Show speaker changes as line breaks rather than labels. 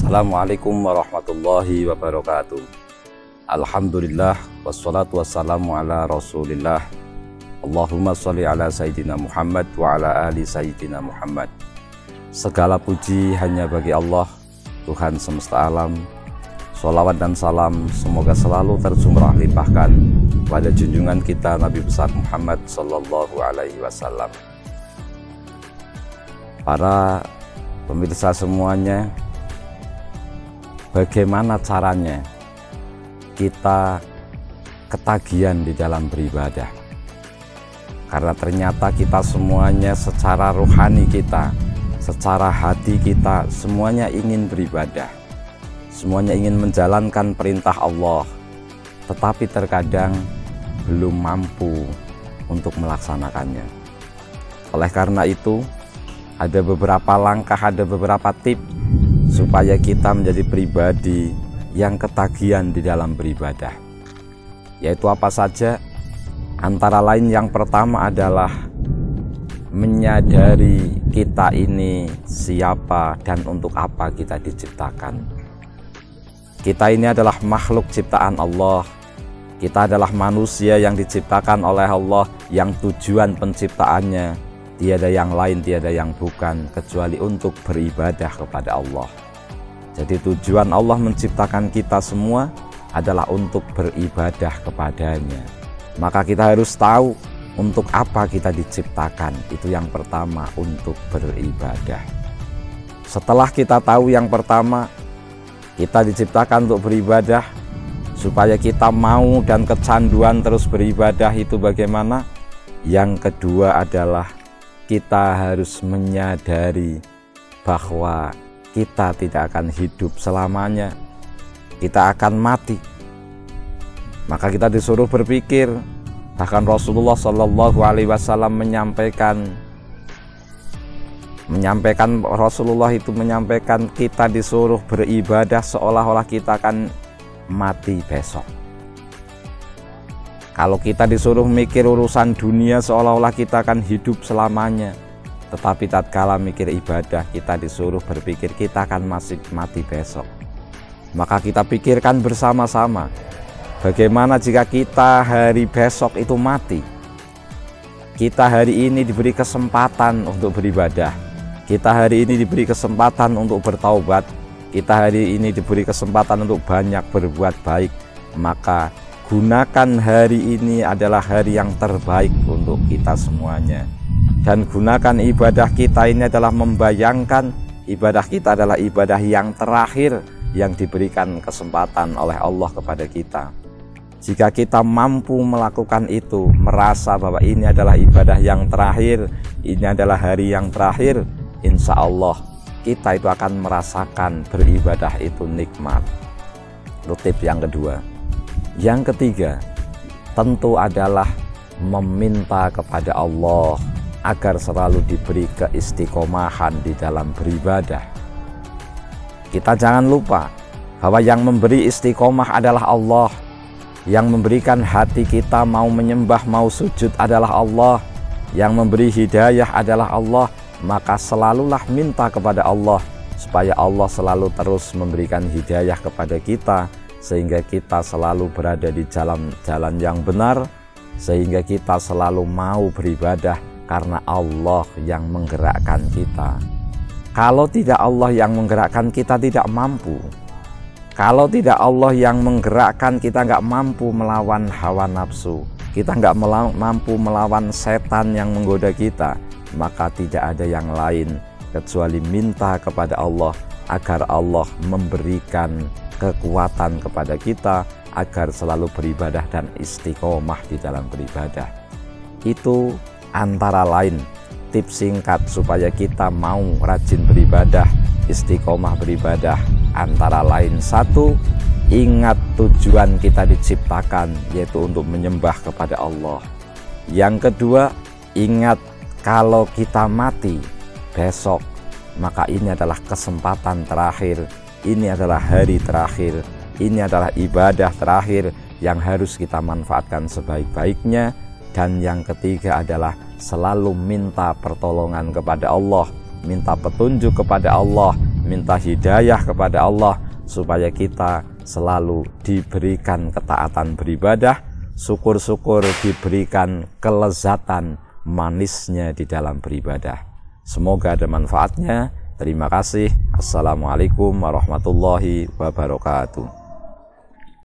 Assalamualaikum warahmatullahi wabarakatuh. Alhamdulillah wassalatu wassalamu ala rasulillah. Allahumma sholli ala sayyidina Muhammad wa ala ali sayyidina Muhammad. Segala puji hanya bagi Allah, Tuhan semesta alam. Sholawat dan salam semoga selalu tercurah limpahkan pada junjungan kita Nabi besar Muhammad sallallahu alaihi wasallam. Para pemirsa semuanya, bagaimana caranya kita ketagihan di dalam beribadah? Karena ternyata kita semuanya secara rohani kita, secara hati kita, semuanya ingin beribadah, semuanya ingin menjalankan perintah Allah, tetapi terkadang belum mampu untuk melaksanakannya. Oleh karena itu, ada beberapa langkah, ada beberapa tips supaya kita menjadi pribadi yang ketagihan di dalam beribadah. Yaitu apa saja? Antara lain yang pertama adalah menyadari kita ini siapa dan untuk apa kita diciptakan. Kita ini adalah makhluk ciptaan Allah. Kita adalah manusia yang diciptakan oleh Allah, yang tujuan penciptaannya tiada yang lain, tiada yang bukan kecuali untuk beribadah kepada Allah. Jadi tujuan Allah menciptakan kita semua adalah untuk beribadah kepadanya. Maka kita harus tahu untuk apa kita diciptakan. Itu yang pertama, untuk beribadah. Setelah kita tahu yang pertama, kita diciptakan untuk beribadah, supaya kita mau dan kecanduan terus beribadah itu bagaimana? Yang kedua adalah kita harus menyadari bahwa kita tidak akan hidup selamanya, kita akan mati. Maka kita disuruh berpikir. Bahkan Rasulullah Shallallahu Alaihi Wasallam Rasulullah itu menyampaikan kita disuruh beribadah seolah-olah kita akan mati besok. Kalau kita disuruh mikir urusan dunia seolah-olah kita akan hidup selamanya, tetapi tatkala mikir ibadah kita disuruh berpikir kita akan masih mati besok. Maka kita pikirkan bersama-sama, bagaimana jika kita hari besok itu mati? Kita hari ini diberi kesempatan untuk beribadah, kita hari ini diberi kesempatan untuk bertaubat, kita hari ini diberi kesempatan untuk banyak berbuat baik. Maka gunakan hari ini adalah hari yang terbaik untuk kita semuanya. Dan gunakan ibadah kita ini adalah membayangkan ibadah kita adalah ibadah yang terakhir yang diberikan kesempatan oleh Allah kepada kita. Jika kita mampu melakukan itu, merasa bahwa ini adalah ibadah yang terakhir, ini adalah hari yang terakhir, insya Allah kita itu akan merasakan beribadah itu nikmat. Itu tips yang kedua. Yang ketiga, tentu adalah meminta kepada Allah agar selalu diberi keistiqomahan di dalam beribadah. Kita jangan lupa bahwa yang memberi istiqomah adalah Allah. Yang memberikan hati kita mau menyembah, mau sujud adalah Allah. Yang memberi hidayah adalah Allah. Maka selalulah minta kepada Allah supaya Allah selalu terus memberikan hidayah kepada kita, sehingga kita selalu berada di jalan yang benar, sehingga kita selalu mau beribadah karena Allah yang menggerakkan kita. Kalau tidak Allah yang menggerakkan, kita tidak mampu. Kalau tidak Allah yang menggerakkan, kita nggak mampu melawan hawa nafsu, kita nggak mampu melawan setan yang menggoda kita. Maka tidak ada yang lain kecuali minta kepada Allah agar Allah memberikan kekuatan kepada kita agar selalu beribadah dan istiqomah di dalam beribadah. Itu antara lain tips singkat supaya kita mau rajin beribadah, istiqomah beribadah. Antara lain, satu, ingat tujuan kita diciptakan, yaitu untuk menyembah kepada Allah. Yang kedua, ingat kalau kita mati besok, maka ini adalah kesempatan terakhir, ini adalah hari terakhir, ini adalah ibadah terakhir yang harus kita manfaatkan sebaik-baiknya. Dan yang ketiga adalah selalu minta pertolongan kepada Allah, minta petunjuk kepada Allah, minta hidayah kepada Allah supaya kita selalu diberikan ketaatan beribadah, syukur-syukur diberikan kelezatan manisnya di dalam beribadah. Semoga ada manfaatnya. Terima kasih. Assalamualaikum warahmatullahi wabarakatuh.